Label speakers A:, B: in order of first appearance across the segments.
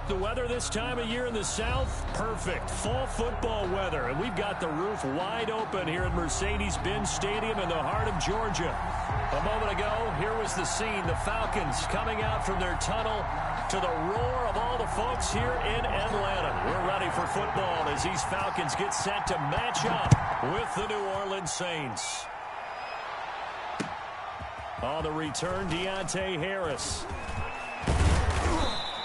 A: the weather this time of year in the South? Perfect. Fall football weather. And we've got the roof wide open here at Mercedes-Benz Stadium in the heart of Georgia. A moment ago, here was the scene. The Falcons coming out from their tunnel to the roar of all the folks here in Atlanta. We're ready for football as these Falcons get set to match up with the New Orleans Saints. On the return, Deontay Harris.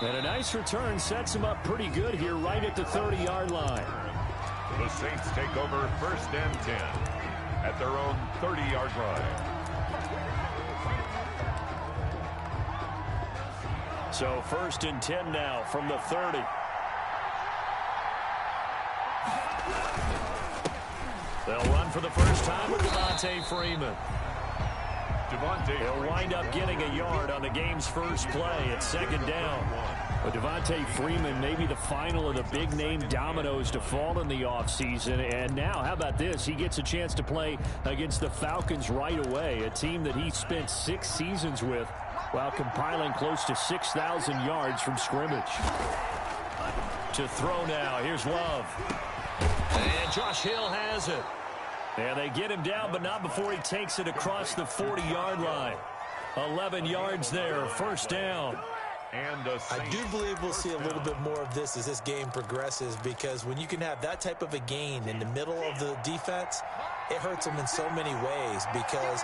A: And a nice return sets him up pretty good here right at the 30-yard line.
B: The Saints take over 1st and 10 at their own 30-yard line.
A: So 1st and 10 now from the 30. They'll run for the first time with Devontae Freeman. He'll wind up getting a yard on the game's first play at 2nd down. But Devontae Freeman may be the final of the big-name dominoes to fall in the offseason. And now, how about this? He gets a chance to play against the Falcons right away, a team that he spent 6 seasons with while compiling close to 6,000 yards from scrimmage. To throw now, here's Love. And Josh Hill has it. And they get him down, but not before he takes it across the 40-yard line. 11 yards there, 1st down.
B: And
C: I do believe we'll see a little bit more of this as this game progresses, because when you can have that type of a gain in the middle of the defense, it hurts them in so many ways, because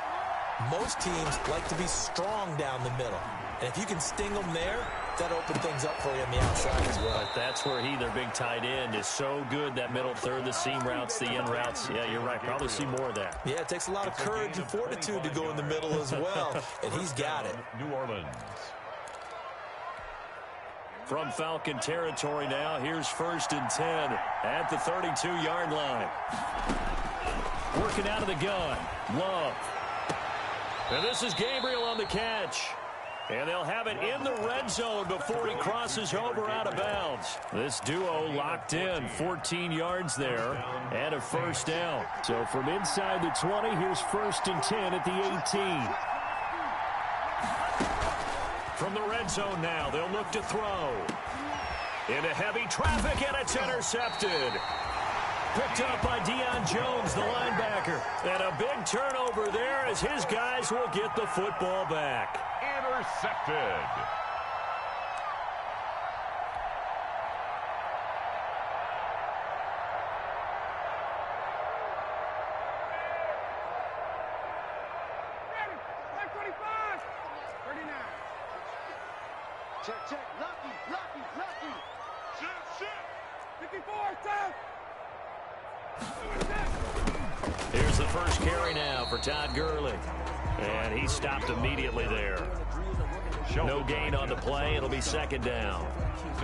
C: most teams like to be strong down the middle. And if you can sting them there, that opens things up for you on the outside as well.
A: But that's where their big tight end, is so good, that middle third, the seam routes, the in routes. Yeah, you're right. Probably see more of that.
C: Yeah, it takes a lot of courage and fortitude to go in the middle as well, and he's got it.
B: New Orleans.
A: From Falcon territory now, here's 1st and 10 at the 32-yard line. Working out of the gun, Love. And this is Gabriel on the catch. And they'll have it in the red zone before he crosses over out of bounds. This duo locked in, 14 yards there, and a 1st down. So from inside the 20, here's 1st and 10 at the 18. From the red zone now, they'll look to throw. Into heavy traffic, and it's intercepted. Picked up by Deion Jones, the linebacker. And a big turnover there as his guys will get the football back.
B: Intercepted.
D: Check, check, lucky. Shit. 54, tough.
A: Here's the first carry now for Todd Gurley. And he stopped immediately there. No gain on the play. It'll be 2nd down.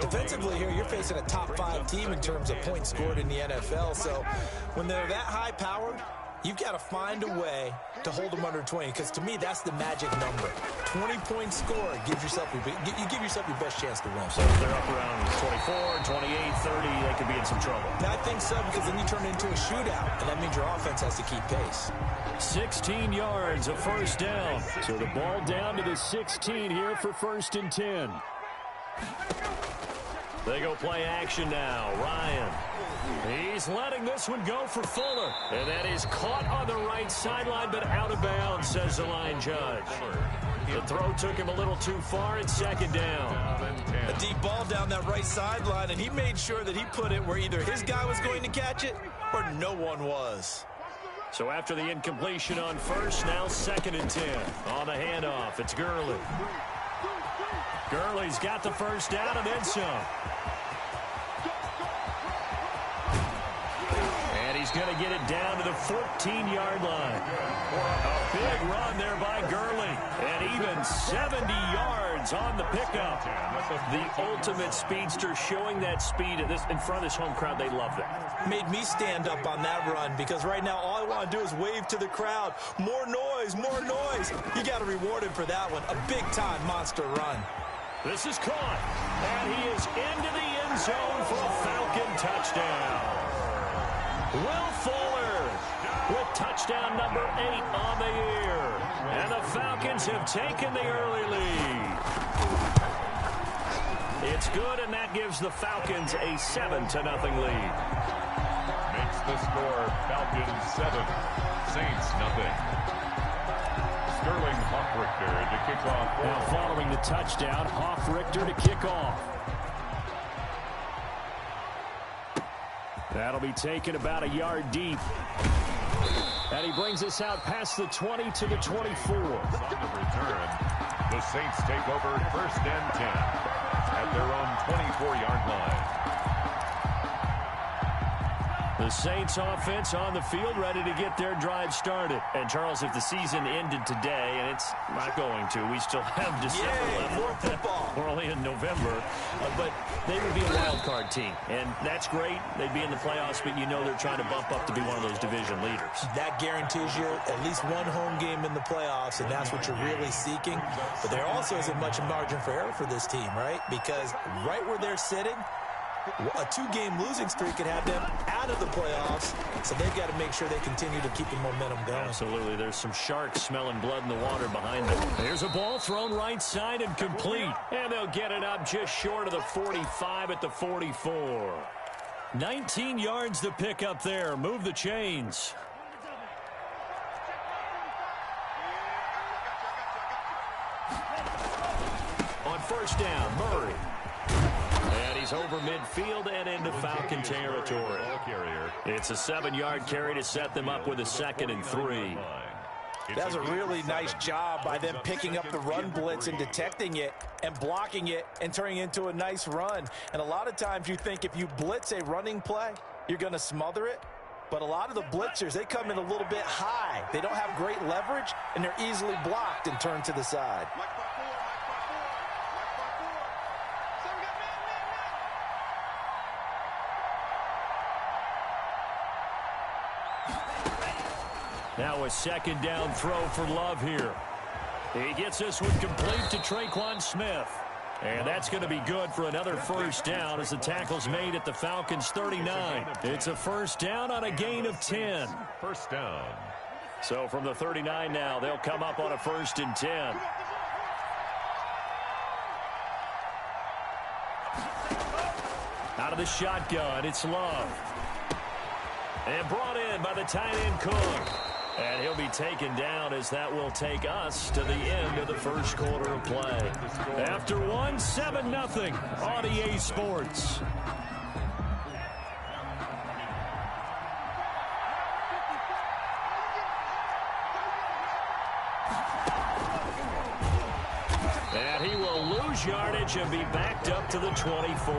C: Defensively here, you're facing a top-5 team in terms of points scored in the NFL. So when they're that high-powered, you've got to find a way to hold them under 20, because to me, that's the magic number. 20 points scored gives yourself you give yourself your best chance to win.
A: So if they're up around 24, 28, 30, they could be in some trouble.
C: I think so, because then you turn it into a shootout, and that means your offense has to keep pace.
A: 16 yards, a 1st down. So the ball down to the 16 here for 1st and 10. They go play action now. Ryan. He's letting this one go for Fuller. And that is caught on the right sideline, but out of bounds, says the line judge. The throw took him a little too far. It's 2nd down.
C: A deep ball down that right sideline, and he made sure that he put it where either his guy was going to catch it or no one was.
A: So after the incompletion on 1st, now 2nd and 10. On the handoff, it's Gurley. Gurley's got the 1st down and then some. And he's going to get it down to the 14-yard line. A big run there by Gurley. And even 70 yards on the pickup. The ultimate speedster, showing that speed in front of this home crowd. They love that.
C: Made me stand up on that run, because right now all I want to do is wave to the crowd. More noise, more noise. You got to reward him for that one. A big-time monster run.
A: This is caught, and he is into the end zone for a Falcon touchdown. Will Fuller with touchdown number 8 on the year. And the Falcons have taken the early lead. It's good, and that gives the Falcons a 7-0 lead.
B: Makes the score Falcons 7, Saints nothing. Sterling Hoffrichter to kick off.
A: Now following the touchdown, Hoffrichter to kick off. That'll be taken about a yard deep. And he brings us out past the 20 to the 24.
B: On the return, the Saints take over 1st and 10 at their own 24-yard line.
A: The Saints offense on the field, ready to get their drive started. And, Charles, if the season ended today, and it's not going to, we still have December left.
C: More football.
A: We're only in November. But they would be a wild card team. And that's great. They'd be in the playoffs, but you know they're trying to bump up to be one of those division leaders.
C: That guarantees you at least one home game in the playoffs, and that's what you're really seeking. But there also isn't much margin for error for this team, right? Because right where they're sitting, a 2-game losing streak could have them out of the playoffs, so they've got to make sure they continue to keep the momentum going.
A: Absolutely. There's some sharks smelling blood in the water behind them. There's a ball thrown right side and complete. And they'll get it up just short of the 45 at the 44. 19 yards to pick up there. Move the chains. On 1st down, Murray. And he's over midfield and into Falcon territory. It's a 7-yard carry to set them up with a 2nd and 3.
C: That's a really nice job by them picking up the run blitz and detecting it and blocking it and turning it into a nice run. And a lot of times you think if you blitz a running play, you're going to smother it. But a lot of the blitzers, they come in a little bit high. They don't have great leverage, and they're easily blocked and turned to the side.
A: Now a 2nd down throw for Love here. He gets this one complete to Traquan Smith. And that's going to be good for another 1st down as the tackle's made at the Falcons' 39. It's a 1st down on a gain of 10.
B: 1st down.
A: So from the 39 now, they'll come up on a 1st and 10. Out of the shotgun, it's Love. And brought in by the tight end Cook. And he'll be taken down as that will take us to the end of the 1st quarter of play. After 7-0 on EA Sports. And he will lose yardage and be backed up to the 24.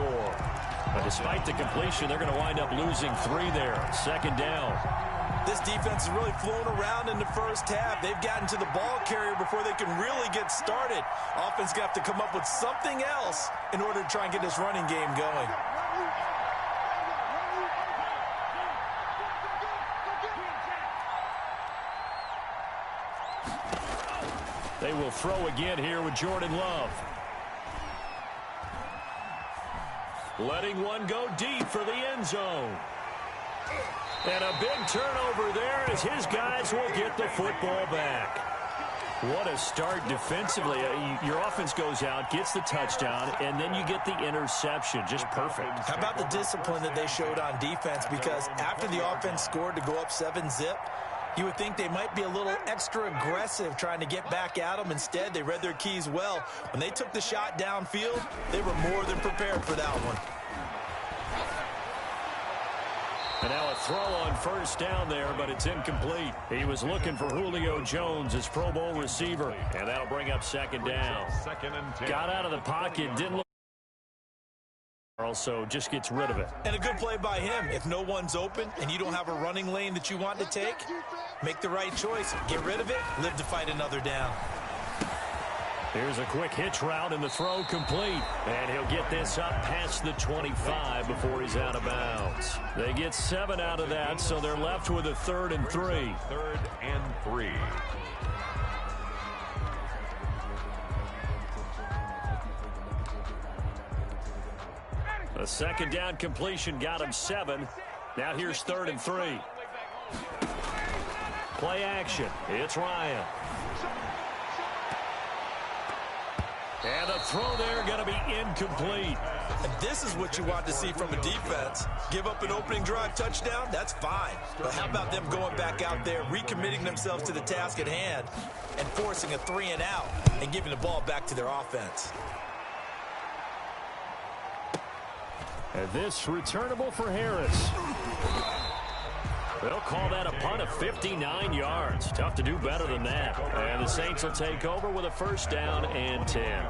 A: But despite the completion, they're going to wind up losing 3 there. 2nd down.
C: This defense has really flown around in the 1st half. They've gotten to the ball carrier before they can really get started. Offense going to have to come up with something else in order to try and get this running game going.
A: They will throw again here with Jordan Love. Letting one go deep for the end zone. And a big turnover there as his guys will get the football back. What a start defensively. Your offense goes out, gets the touchdown, and then you get the interception. Just perfect.
C: How about the discipline that they showed on defense? Because after the offense scored to go up 7-zip, you would think they might be a little extra aggressive trying to get back at them. Instead, they read their keys well. When they took the shot downfield, they were more than prepared for that one.
A: And now a throw on 1st down there, but it's incomplete. He was looking for Julio Jones, his Pro Bowl receiver. And that'll bring up 2nd down.
B: 2nd and 10.
A: Got out of the pocket, didn't look. Also just gets rid of it.
C: And a good play by him. If no one's open and you don't have a running lane that you want to take, make the right choice. Get rid of it, live to fight another down.
A: Here's a quick hitch route and the throw complete. And he'll get this up past the 25 before he's out of bounds. They get 7 out of that, so they're left with a 3rd and 3.
B: 3rd and 3.
A: A 2nd down completion got him 7. Now here's 3rd and 3. Play action. It's Ryan. And the throw there going to be incomplete.
C: And this is what you want to see from a defense. Give up an opening drive touchdown, that's fine. But how about them going back out there, recommitting themselves to the task at hand, and forcing a 3-and-out and giving the ball back to their offense.
A: And this returnable for Harris. They'll call that a punt of 59 yards. Tough to do better than that. And the Saints will take over with a first down and 10.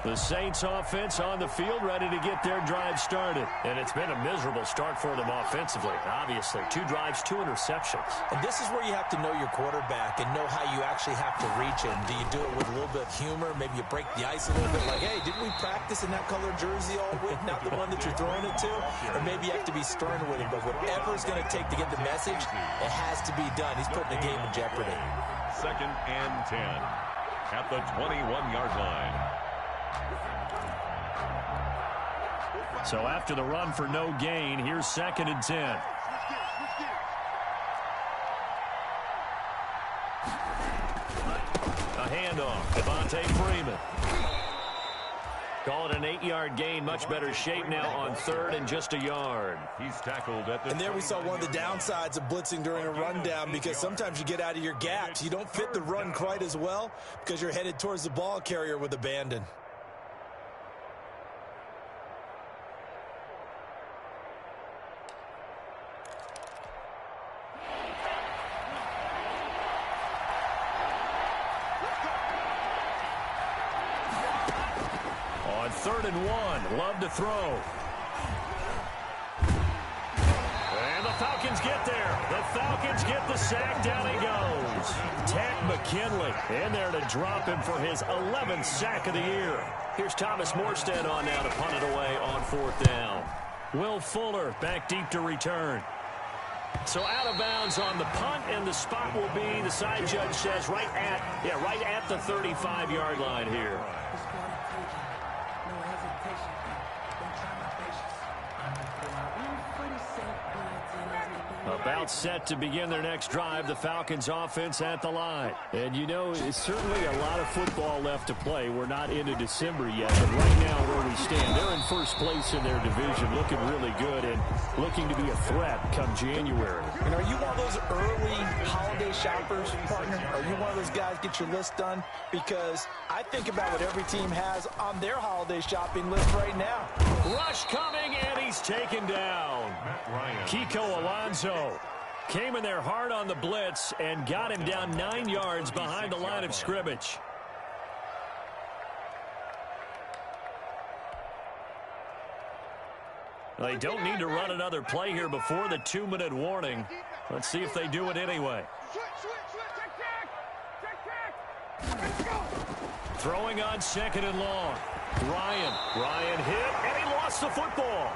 A: The Saints offense on the field ready to get their drive started. And it's been a miserable start for them offensively, obviously. 2 drives, 2 interceptions.
C: And this is where you have to know your quarterback and know how you actually have to reach him. Do you do it with a little bit of humor? Maybe you break the ice a little bit like, hey, didn't we practice in that color jersey all week? Not the one that you're throwing it to? Or maybe you have to be stern with him. But whatever it's going to take to get the message, it has to be done. He's putting the game in jeopardy.
B: 2nd and 10 at the 21-yard line.
A: So after the run for no gain, here's 2nd and 10. A handoff, Devontae Freeman. Call it an 8-yard gain, much better shape now on 3rd and just a yard.
B: He's tackled at the
C: And there we saw one of the downsides of blitzing during a rundown, because sometimes you get out of your gaps. You don't fit the run quite as well because you're headed towards the ball carrier with abandon.
A: On 3rd and 1, Love to throw. And the Falcons get there. The Falcons get the sack. Down he goes. Ted McKinley in there to drop him for his 11th sack of the year. Here's Thomas Morstead on now to punt it away on 4th down. Will Fuller back deep to return. So out of bounds on the punt, and the spot will be, the side judge says, right at the 35-yard line here. About set to begin their next drive, the Falcons offense at the line. And you know, it's certainly a lot of football left to play. We're not into December yet, but right now where we stand, they're in first place in their division, looking really good and looking to be a threat come January.
C: And are you one of those early holiday shoppers, partner? Are you one of those guys get your list done? Because I think about what every team has on their holiday shopping list right now.
A: Rush coming, and he's taken down. Kiko Alonso came in there hard on the blitz and got him down 9 yards behind the line of scrimmage. They don't need to run another play here before the 2-minute warning. Let's see if they do it anyway. Throwing on 2nd and long. Ryan hit, and he lost the football.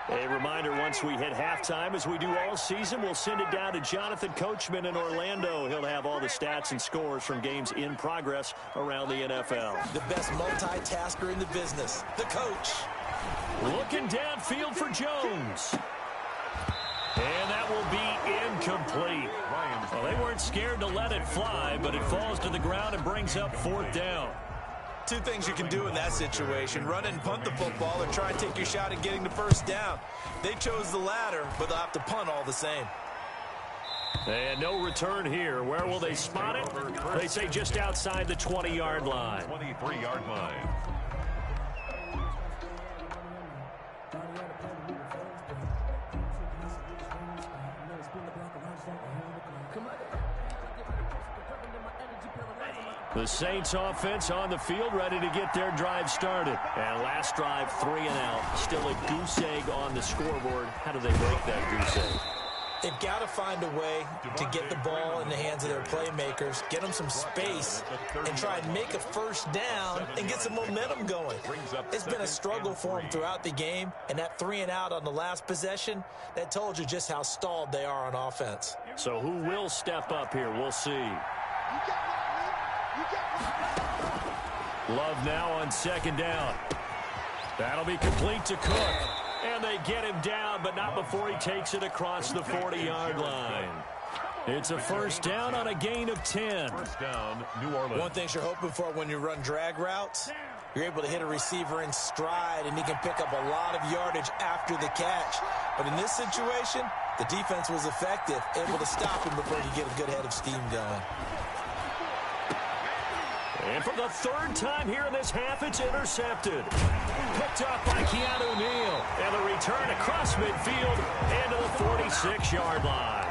A: A reminder, once we hit halftime, as we do all season, we'll send it down to Jonathan Coachman in Orlando. He'll have all the stats and scores from games in progress around the NFL.
C: The best multitasker in the business, the coach.
A: Looking downfield for Jones. And that will be incomplete. Well, they weren't scared to let it fly, but it falls to the ground and brings up 4th down.
C: 2 things you can do in that situation: run and punt the football, or try and take your shot at getting the first down. They chose the latter, but they'll have to punt all the same.
A: And no return here. Where will they spot it? They say just outside the 20-yard line.
B: 23-yard line.
A: The Saints offense on the field ready to get their drive started. And last drive, 3 and out. Still a goose egg on the scoreboard. How do they break that goose egg?
C: They've got to find a way to get the ball in the hands of their playmakers, get them some space, and try and make a first down and get some momentum going. It's been a struggle for them throughout the game, and that 3-and-out on the last possession, that told you just how stalled they are on offense.
A: So who will step up here? We'll see. Love now on second down. That'll be complete to Cook. And they get him down, but not before he takes it across the 40-yard line. It's a first down on a gain of 10.
B: First down, New Orleans.
C: One thing you're hoping for when you run drag routes, you're able to hit a receiver in stride, and he can pick up a lot of yardage after the catch. But in this situation, the defense was effective, able to stop him before he could get a good head of steam going.
A: And for the third time here in this half, it's intercepted. Picked up by Keanu Neal. And the return across midfield into the 46-yard line.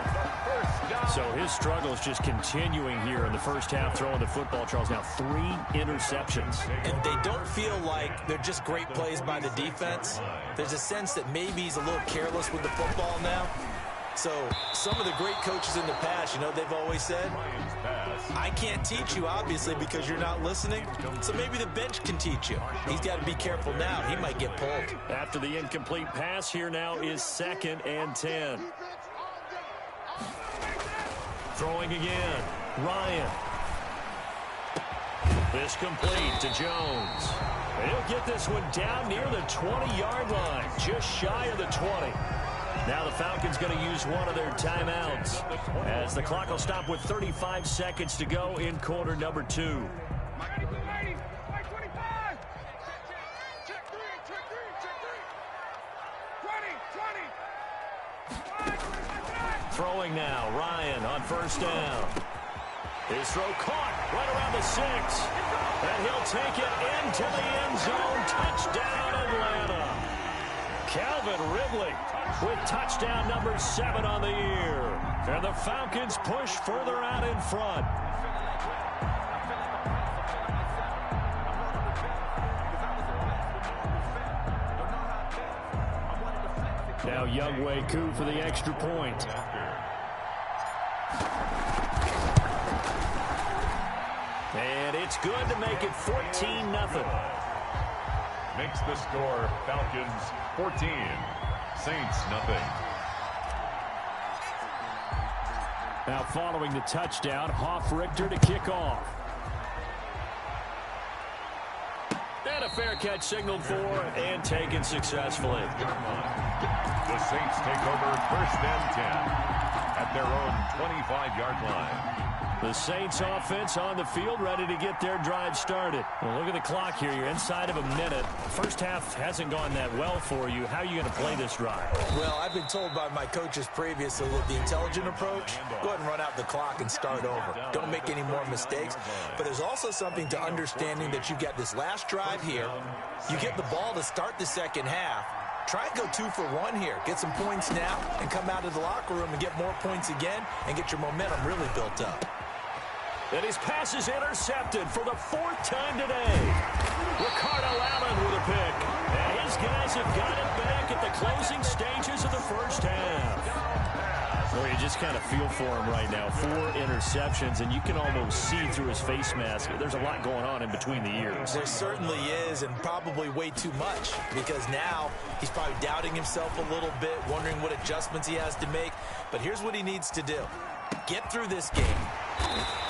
A: So his struggle is just continuing here in the first half, throwing the football, Charles. Now 3 interceptions.
C: And they don't feel like they're just great plays by the defense. There's a sense that maybe he's a little careless with the football now. So some of the great coaches in the past, you know, they've always said, I can't teach you, obviously, because you're not listening. So maybe the bench can teach you. He's got to be careful now. He might get pulled.
A: After the incomplete pass, here now is 2nd and 10. Throwing again. Ryan. This complete to Jones. And he'll get this one down near the 20-yard line, just shy of the 20. Now the Falcons going to use one of their timeouts as the clock will stop with 35 seconds to go in quarter number 2. Throwing now, Ryan on first down. His throw caught right around the 6. And he'll take it into the end zone. Touchdown, Atlanta. Calvin Ridley with touchdown number 7 on the year. And the Falcons push further out in front. Now Younghoe Koo for the extra point. And it's good to make it 14-0.
B: Makes the score Falcons 14, Saints nothing.
A: Now following the touchdown, Hoff-Richter to kick off. And a fair catch signaled for and taken successfully.
B: The Saints take over 1st and 10 at their own 25-yard line.
A: The Saints offense on the field, ready to get their drive started. Well, look at the clock here. You're inside of a minute. First half hasn't gone that well for you. How are you going to play this drive?
C: Well, I've been told by my coaches previously that the intelligent approach, go ahead and run out the clock and start over. Don't make any more mistakes. But there's also something to understanding that you've got this last drive here. You get the ball to start the second half. Try and go 2 for 1 here. Get some points now and come out of the locker room and get more points again and get your momentum really built up.
A: And his pass is intercepted for the 4th time today. Ricardo Allen with a pick. And his guys have got it back at the closing stages of the first half. Well, you just kind of feel for him right now. 4 interceptions, and you can almost see through his face mask. There's a lot going on in between the ears.
C: There certainly is, and probably way too much, because now he's probably doubting himself a little bit, wondering what adjustments he has to make. But here's what he needs to do. Get through this game.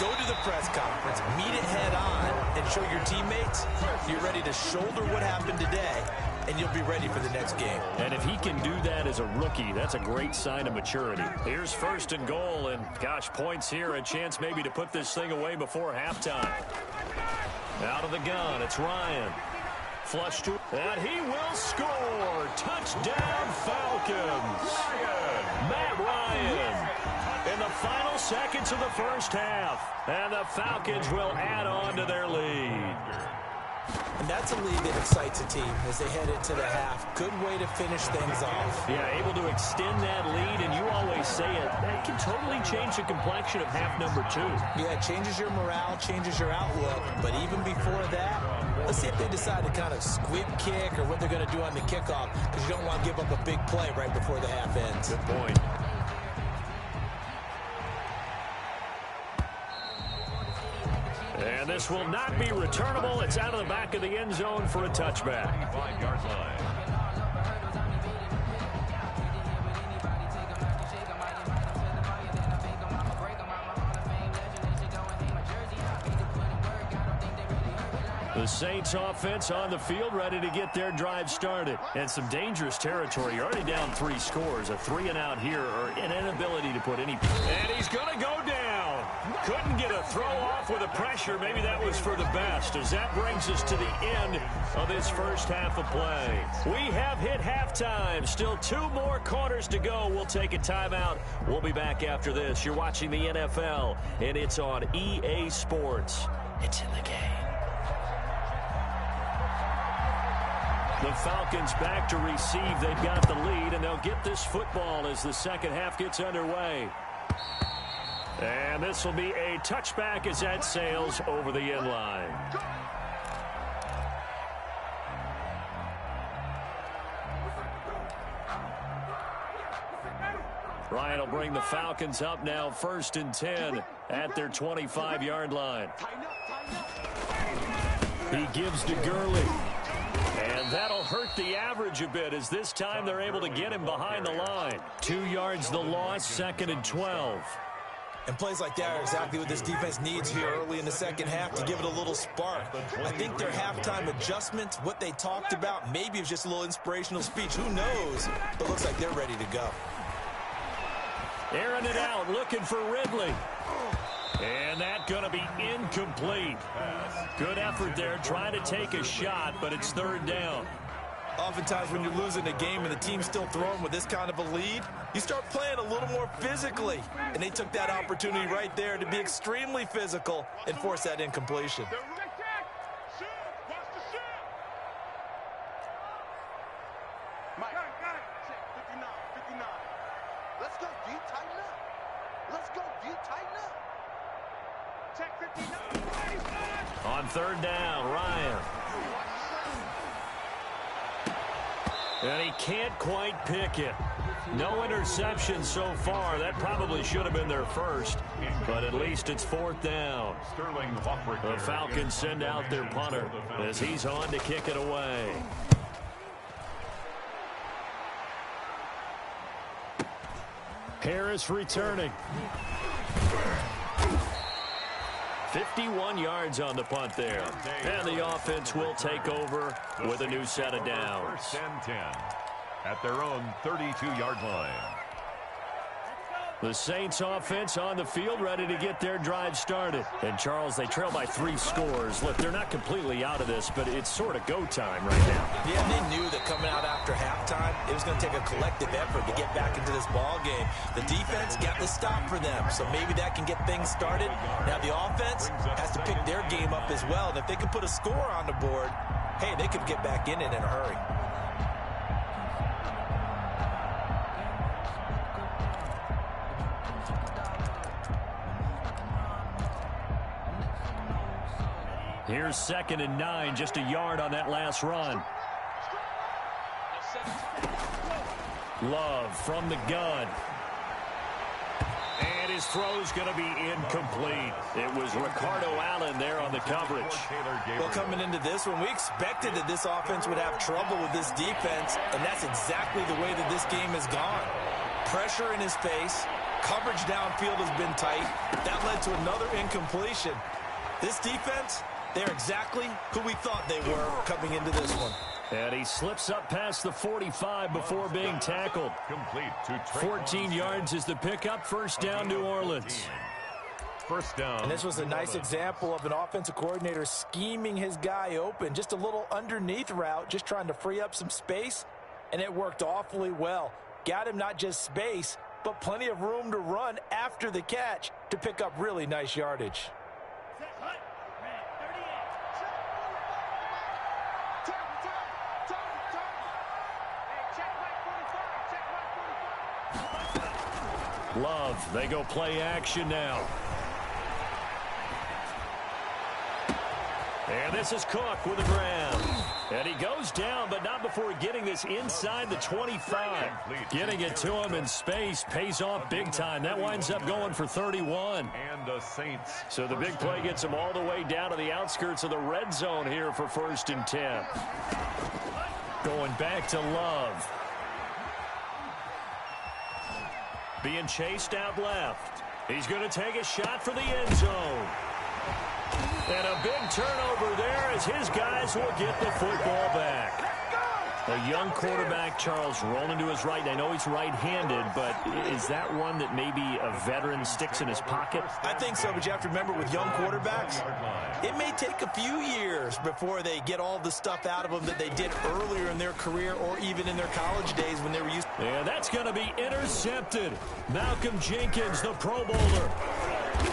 C: Go to the press conference, meet it head on, and show your teammates you're ready to shoulder what happened today, and you'll be ready for the next game.
A: And if he can do that as a rookie, that's a great sign of maturity. Here's 1st and goal, and gosh, points here, a chance maybe to put this thing away before halftime. Out of the gun, it's Ryan. Flush to, and he will score. Touchdown, Falcons. Matt Ryan. In the final seconds of the first half. And the Falcons will add on to their lead.
C: And that's a lead that excites a team as they head into the half. Good way to finish things off.
A: Yeah, able to extend that lead, and you always say it, that can totally change the complexion of half number 2.
C: Yeah, it changes your morale, changes your outlook. But even before that, let's see if they decide to kind of squib kick or what they're going to do on the kickoff, because you don't want to give up a big play right before the half ends.
A: Good point. And this will not be returnable. It's out of the back of the end zone for a touchback.
B: 5-yard line.
A: The Saints offense on the field, ready to get their drive started. And some dangerous territory. You're already down 3 scores. A 3-and-out here, or an inability to put any... And he's going to go down. Couldn't get a throw off with a pressure. Maybe that was for the best, as that brings us to the end of this first half of play. We have hit halftime. Still 2 more quarters to go. We'll take a timeout. We'll be back after this. You're watching the NFL, and it's on EA Sports. It's in the game. The Falcons back to receive. They've got the lead, and they'll get this football as the second half gets underway. And this will be a touchback as that sails over the end line. Ryan will bring the Falcons up now, 1st and 10 at their 25-yard line. He gives to Gurley. And that'll hurt the average a bit, as this time they're able to get him behind the line. 2 yards the loss, 2nd and 12.
C: And plays like that are exactly what this defense needs here early in the second half to give it a little spark. I think their halftime adjustments, what they talked about, maybe it was just a little inspirational speech. Who knows? But looks like they're ready to go.
A: Airing it out, looking for Ridley. And that's going to be incomplete. Good effort there, trying to take a shot, but it's 3rd down.
C: Oftentimes when you're losing a game and the team's still throwing with this kind of a lead, you start playing a little more physically. And they took that opportunity right there to be extremely physical and force that incompletion.
D: Let's go, D. Tighten up. Let's go, D. Tighten up. Check 59.
A: On 3rd down, Ryan. And he can't quite pick it. No interception so far. That probably should have been their first, but at least it's 4th down. The Falcons send out their punter as he's on to kick it away. Harris returning. 51 yards on the punt there. And the offense will take over with a new set of downs.
B: 1st and 10 at their own 32-yard line.
A: The Saints offense on the field, ready to get their drive started. And Charles, they trail by 3 scores. Look, they're not completely out of this, but it's sort of go time right now.
C: Yeah, they knew that coming out after halftime, it was going to take a collective effort to get back into this ball game. The defense got the stop for them, so maybe that can get things started. Now the offense has to pick their game up as well. And if they can put a score on the board, hey, they could get back in it in a hurry.
A: Here's 2nd and 9, just a yard on that last run. Love from the gun. And his throw's going to be incomplete. It was Ricardo Allen there on the coverage.
C: Well, coming into this one, we expected that this offense would have trouble with this defense, and that's exactly the way that this game has gone. Pressure in his face. Coverage downfield has been tight. That led to another incompletion. This defense, they're exactly who we thought they were coming into this one.
A: And he slips up past the 45 before being tackled.
B: Complete to
A: 14 yards is the pickup. 1st down, New Orleans.
B: 1st down.
C: And this was a nice example of an offensive coordinator scheming his guy open. Just a little underneath route, just trying to free up some space, and it worked awfully well. Got him not just space, but plenty of room to run after the catch to pick up really nice yardage.
A: Love, they go play action now. And this is Cook with a grab. And he goes down, but not before getting this inside the 25. Getting it to him in space pays off big time. That winds up going for 31.
B: And the Saints.
A: So the big play gets him all the way down to the outskirts of the red zone here for 1st and 10. Going back to Love. Being chased out left. He's going to take a shot for the end zone. And a big turnover there as his guys will get the football back. A young quarterback, Charles, rolling to his right. I know he's right-handed, but is that one that maybe a veteran sticks in his pocket?
C: I think so, but you have to remember with young quarterbacks, it may take a few years before they get all the stuff out of them that they did earlier in their career or even in their college days when they were used.
A: And that's going to be intercepted. Malcolm Jenkins, the Pro Bowler.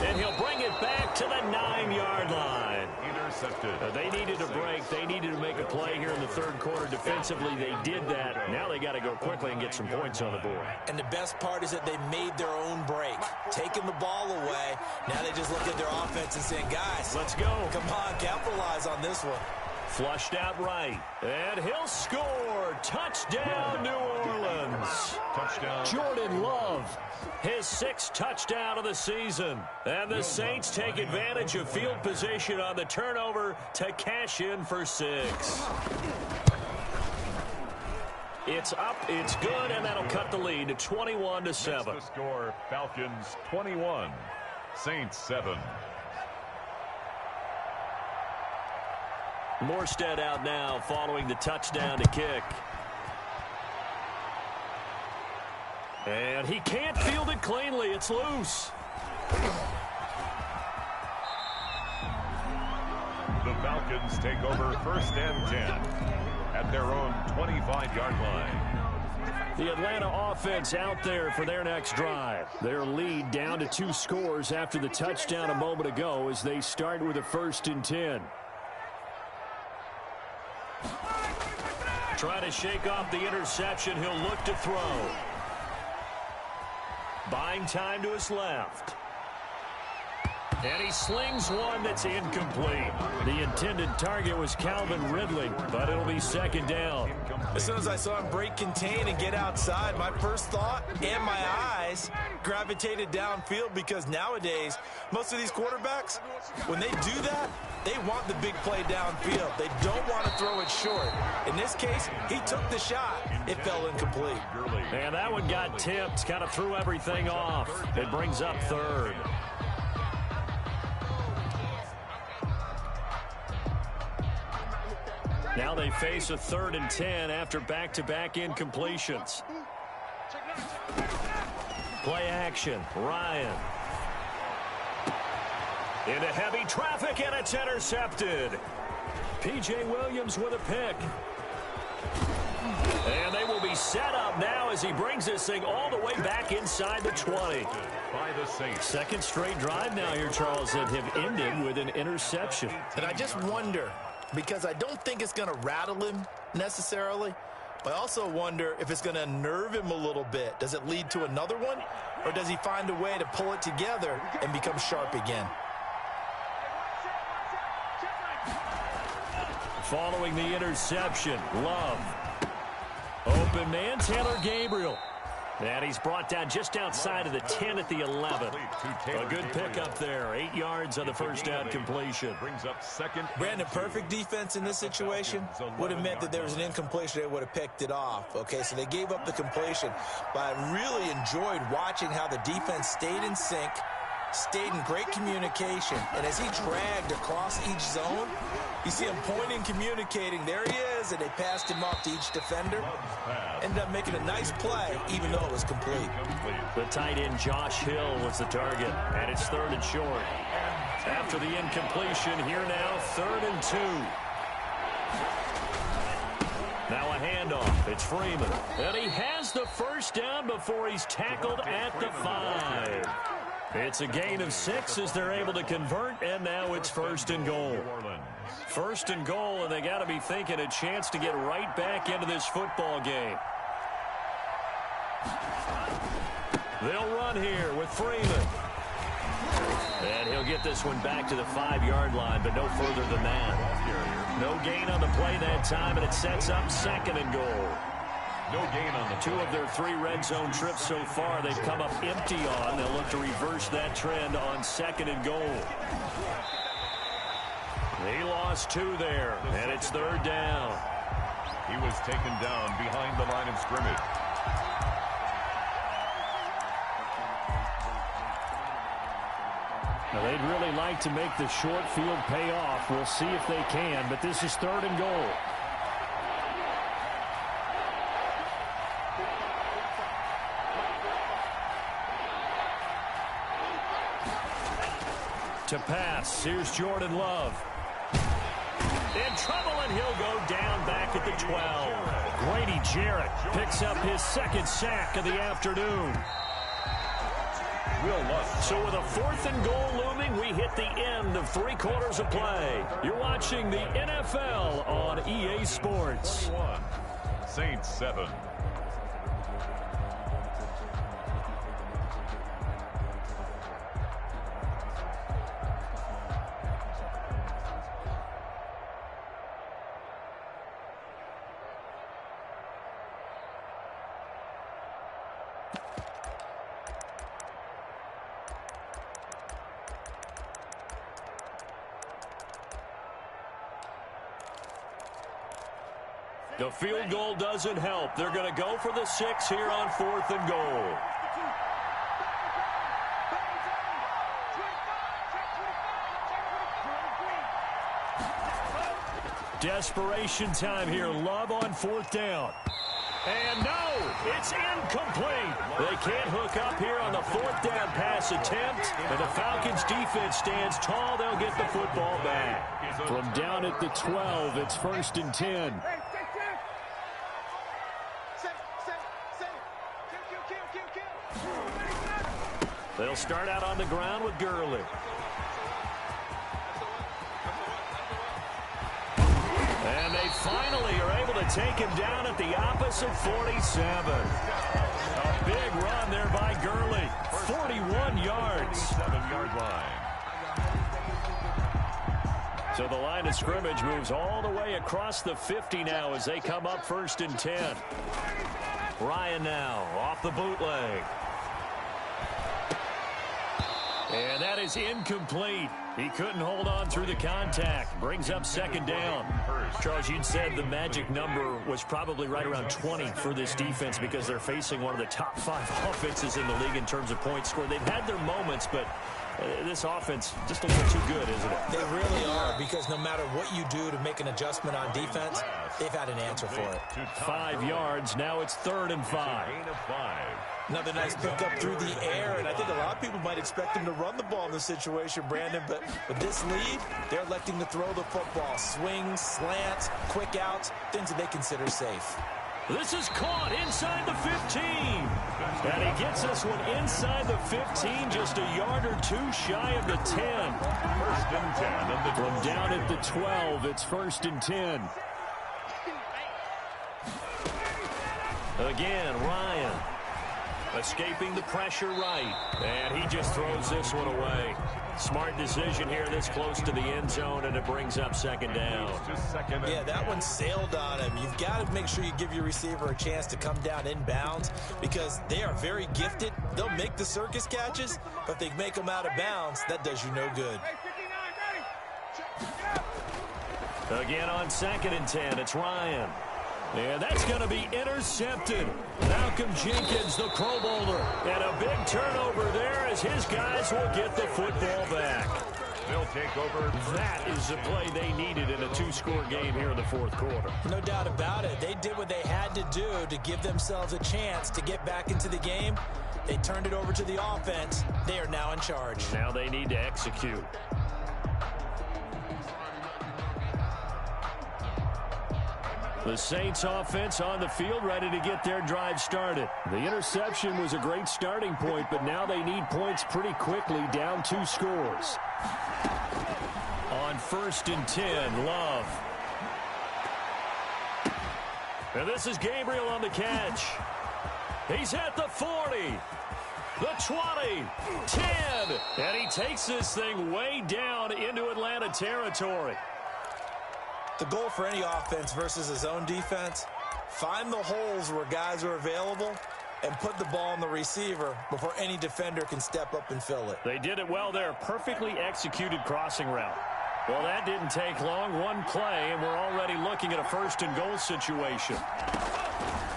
A: And he'll bring it back to the 9-yard line.
B: Intercepted.
A: They needed a break. They needed to make a play here in the third quarter. Defensively, they did that. Now they got to go quickly and get some points on the board.
C: And the best part is that they made their own break. Taking the ball away. Now they just look at their offense and saying, guys,
A: let's go.
C: Come on, capitalize on this one.
A: Flushed out right. And he'll score. Touchdown, New Orleans.
B: Touchdown.
A: Jordan Love. His 6th touchdown of the season. And the Saints take advantage of field position on the turnover to cash in for 6. It's up, it's good, and that'll cut the lead to 21-7.
B: The score, Falcons 21, Saints 7.
A: Morstead out now following the touchdown to kick. And he can't field it cleanly. It's loose.
B: The Falcons take over 1st and 10 at their own 25-yard line.
A: The Atlanta offense out there for their next drive. Their lead down to 2 scores after the touchdown a moment ago as they start with a 1st and 10. Trying to shake off the interception. He'll look to throw. Buying time to his left. And he slings one that's incomplete. The intended target was Calvin Ridley, but it'll be 2nd down.
C: As soon as I saw him break contain and get outside, my first thought and my eyes gravitated downfield because nowadays, most of these quarterbacks, when they do that, they want the big play downfield. They don't want to throw it short. In this case, he took the shot. It fell incomplete.
A: And that one got tipped, kind of threw everything off. It brings up 3rd. Now they face a 3rd and 10 after back-to-back incompletions. Play action. Ryan. Into heavy traffic, and it's intercepted. P.J. Williams with a pick. And they will be set up now as he brings this thing all the way back inside the 20.
B: By the Saints.
A: 2nd straight drive now here, Charles, that have ended with an interception.
C: And I just wonder, because I don't think it's going to rattle him necessarily, but I also wonder if it's going to nerve him a little bit. Does it lead to another one, or does he find a way to pull it together and become sharp again?
A: Following the interception, Love. Open man, Taylor Gabriel. And he's brought down just outside of the 10 at the 11. A good pickup there. 8 yards on the first down completion.
B: Brings up 2nd.
C: Brandon, perfect defense in this situation would have meant that there was an incompletion. They would have picked it off. Okay, so they gave up the completion. But I really enjoyed watching how the defense stayed in sync, stayed in great communication. And as he dragged across each zone, you see him pointing, communicating. There he is, and they passed him off to each defender. Ended up making a nice play, even though it was complete.
A: The tight end, Josh Hill, was the target, and it's 3rd and short. After the incompletion, here now, 3rd and 2. Now a handoff. It's Freeman. And he has the first down before he's tackled at the 5. It's a gain of 6 as they're able to convert, and now it's 1st and goal. 1st and goal, and they got to be thinking a chance to get right back into this football game. They'll run here with Freeman. And he'll get this one back to the 5-yard line, but no further than that. No gain on the play that time, and it sets up 2nd and goal.
B: No gain on the
A: 2 of their 3 red zone trips so far they've come up empty on. They'll look to reverse that trend on 2nd and goal. He lost 2 there, and it's 3rd down.
B: He was taken down behind the line of scrimmage.
A: Now, they'd really like to make the short field pay off. We'll see if they can, but this is 3rd and goal. To pass, here's Jordan Love. In trouble, and he'll go down back at the 12. Grady Jarrett picks up his 2nd sack of the afternoon. So with a 4th and goal looming, we hit the end of 3 quarters of play. You're watching the NFL on EA Sports.
B: 21, Saints 7.
A: The field goal doesn't help. They're going to go for the 6 here on 4th and goal. Desperation time here. Love on 4th down. And no, it's incomplete. They can't hook up here on the 4th down pass attempt. And the Falcons defense stands tall. They'll get the football back. From down at the 12, it's 1st and 10. They'll start out on the ground with Gurley. And they finally are able to take him down at the opposite 47. A big run there by Gurley. 41 yards.
B: 7-yard line.
A: So the line of scrimmage moves all the way across the 50 now as they come up 1st and 10. Ryan now off the bootleg. And that is incomplete. He couldn't hold on through the contact. Brings up 2nd down. Charles, you'd said the magic number was probably right around 20 for this defense because they're facing one of the top 5 offenses in the league in terms of points scored. They've had their moments, but this offense just a little too good, isn't it?
C: They really are, because no matter what you do to make an adjustment on defense, they've had an answer for it.
A: 5 yards. Now it's 3rd and 5.
C: Another nice pickup through the air, and I think a lot of people might expect him to run the ball in this situation, Brandon, but with this lead, they're electing to throw the football. Swings, slants, quick outs, things that they consider safe.
A: This is caught inside the 15. And he gets this one inside the 15, just a yard or 2 shy of the 10.
B: 1st and 10.
A: From down at the 12, it's 1st and 10. Again, Ryan. Escaping the pressure right. And he just throws this one away. Smart decision here this close to the end zone, and it brings up 2nd down.
C: Yeah, that one sailed on him. You've got to make sure you give your receiver a chance to come down inbounds because they are very gifted. They'll make the circus catches, but if they make them out of bounds, that does you no good.
A: Again on 2nd and 10, it's Ryan. And that's going to be intercepted. Malcolm Jenkins, the Pro Bowler. And a big turnover there as his guys will get the football back.
B: They'll take over.
A: That is the play they needed in a 2-score game here in the 4th quarter.
C: No doubt about it. They did what they had to do to give themselves a chance to get back into the game. They turned it over to the offense. They are now in charge.
A: Now they need to execute. The Saints offense on the field, ready to get their drive started. The interception was a great starting point, but now they need points pretty quickly, down 2 scores. On 1st and 10, Love. And this is Gabriel on the catch. He's at the 40. The 20, 10, and he takes this thing way down into Atlanta territory.
C: The goal for any offense versus a zone defense, find the holes where guys are available and put the ball on the receiver before any defender can step up and fill it.
A: They did it well there. Perfectly executed crossing route. Well, that didn't take long. One play, and we're already looking at a first-and-goal situation.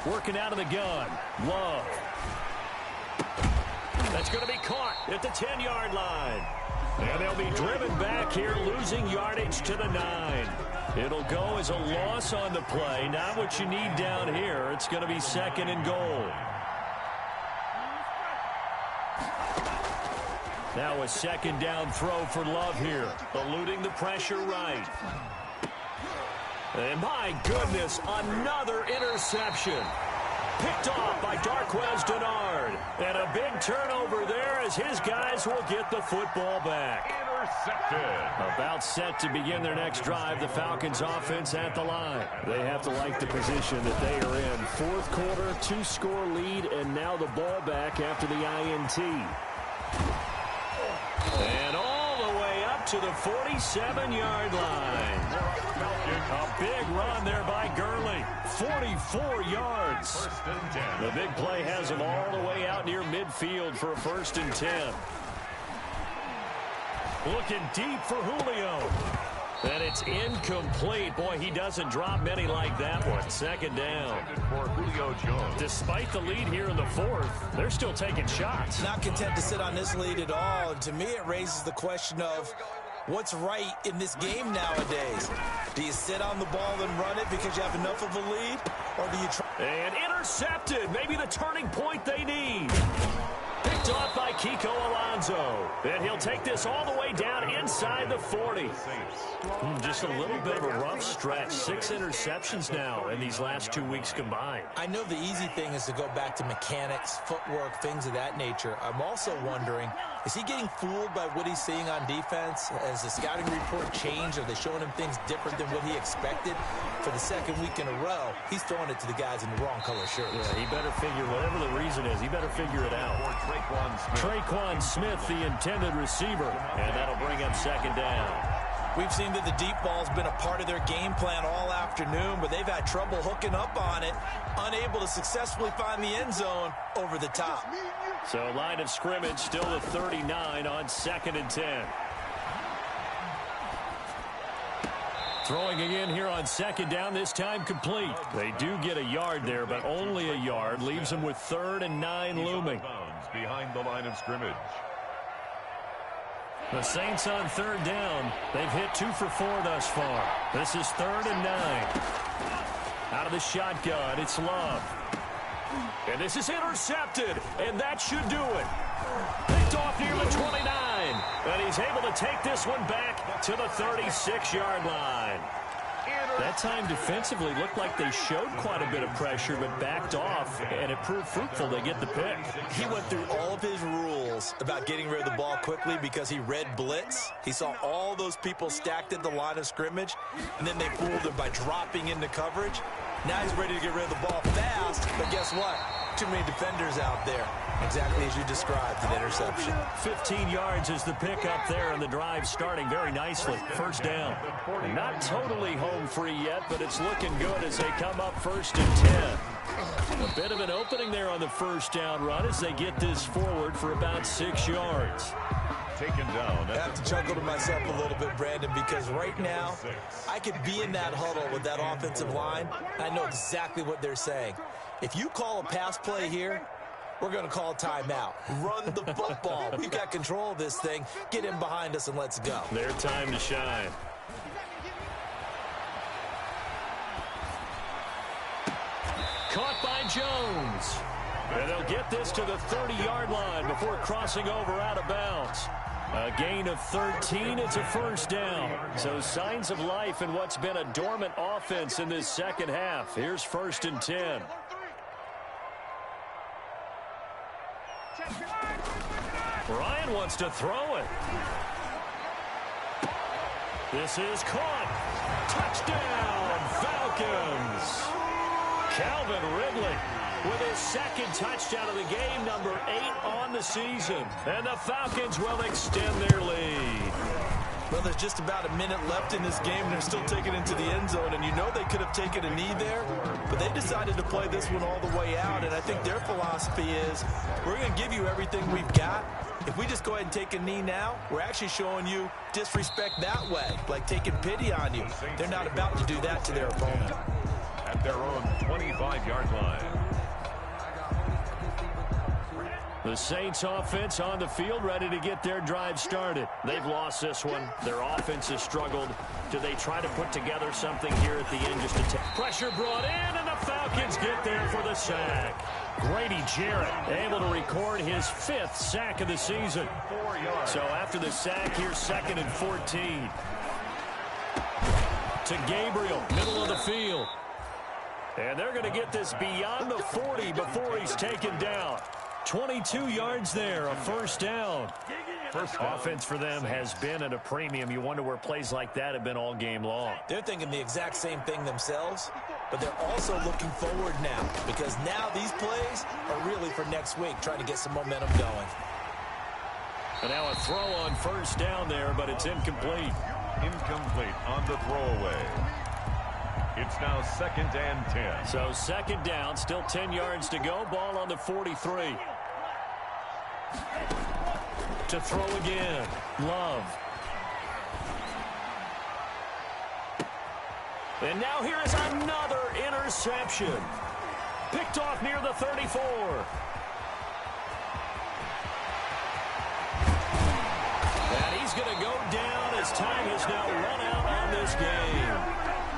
A: Working out of the gun. Love. That's going to be caught at the 10-yard line. And they'll be driven back here, losing yardage to the 9. It'll go as a loss on the play. Not what you need down here. It's going to be second and goal. Now a second down throw for Love here. Eluding the pressure right. And my goodness, another interception. Picked off by Darquez Denard. And a big turnover there as his guys will get the football back. Intercepted. About set to begin their next drive, the Falcons offense at the line. They have to like the position that they are in. Fourth quarter, 2-score lead, and now the ball back after the INT. And all the way up to the 47-yard line. A big run there by Gurley. 44 yards. The big play has him all the way out near midfield for a 1st and 10. Looking deep for Julio. And it's incomplete. Boy, he doesn't drop many like that one. Second down.
B: For Julio Jones.
A: Despite the lead here in the fourth, they're still taking shots.
C: Not content to sit on this lead at all. And to me, it raises the question of what's right in this game nowadays. Do you sit on the ball and run it because you have enough of a lead? Or do you try?
A: And intercepted. Maybe the turning point they need. Picked off by Kiko Alonso. And he'll take this all the way down inside the 40. Just a little bit of a rough stretch. 6 interceptions now in these last 2 weeks combined.
C: I know the easy thing is to go back to mechanics, footwork, things of that nature. I'm also wondering, is he getting fooled by what he's seeing on defense? Has the scouting report changed? Are they showing him things different than what he expected? For the second week in a row, he's throwing it to the guys in the wrong color shirts.
A: Yeah, he better figure, whatever the reason is, he better figure it out. Traquan Smith, the intended receiver, and that'll bring up second down.
C: We've seen that the deep ball's been a part of their game plan all afternoon, but they've had trouble hooking up on it, unable to successfully find the end zone over the top.
A: So line of scrimmage still at 39 on 2nd and 10. Throwing again here on second down, this time complete. They do get a yard there, but only a yard. Leaves them with 3rd and 9 looming.
B: Behind the line of scrimmage.
A: The Saints on 3rd down. They've hit 2 for 4 thus far. This is 3rd and 9. Out of the shotgun, it's Love. And this is intercepted, and that should do it. Picked off near the 29. And he's able to take this one back to the 36-yard line. That time defensively looked like they showed quite a bit of pressure but backed off, and it proved fruitful. They get the pick.
C: He went through all of his rules about getting rid of the ball quickly because he read blitz. He saw all those people stacked at the line of scrimmage, and then they fooled him by dropping into coverage. Now he's ready to get rid of the ball fast, but guess what? Too many defenders out there. Exactly as you described, an interception.
A: 15 yards is the pickup there, and the drive starting very nicely. 1st down. Not totally home free yet, but it's looking good as they come up 1st and 10. A bit of an opening there on the 1st down run as they get this forward for about 6 yards.
B: Taken down.
C: I have to chuckle to myself a little bit, Brandon, because right now I could be in that huddle with that offensive line. I know exactly what they're saying. If you call a pass play here, we're going to call a timeout. Run the football. We've got control of this thing. Get in behind us and let's go.
A: Their time to shine. Caught by Jones. And they'll get this to the 30-yard line before crossing over out of bounds. A gain of 13. It's a 1st down. So signs of life in what's been a dormant offense in this second half. Here's 1st and 10. Ryan wants to throw it. This is caught. Touchdown, Falcons. Calvin Ridley. with his second touchdown of the game, number 8 on the season. And the Falcons will extend their lead.
C: Well, there's just about a minute left in this game, and they're still taking it into the end zone. And you know they could have taken a knee there, but they decided to play this one all the way out. And I think their philosophy is, we're going to give you everything we've got. If we just go ahead and take a knee now, we're actually showing you disrespect that way, like taking pity on you. They're not about to do that to their opponent.
B: At their own 25-yard line.
A: The Saints offense on the field, ready to get their drive started. They've lost this one. Their offense has struggled. Do they try to put together something here at the end just to take pressure brought in, and the Falcons get there for the sack. Grady Jarrett able to record his 5th sack of the season. So after the sack, here's 2nd and 14. To Gabriel, middle of the field. And they're going to get this beyond the 40 before he's taken down. 22 yards there, a first down. Offense for them has been at a premium. You wonder where plays like that have been all game long.
C: They're thinking the exact same thing themselves, but they're also looking forward now, because now these plays are really for next week, trying to get some momentum going.
A: And now a throw on first down there, but it's incomplete.
B: Incomplete on the throwaway. It's now 2nd and 10.
A: So 2nd down, still 10 yards to go. Ball on the 43. To throw again. Love. And now here is another interception. Picked off near the 34. And he's going to go down as time has now run out on this game.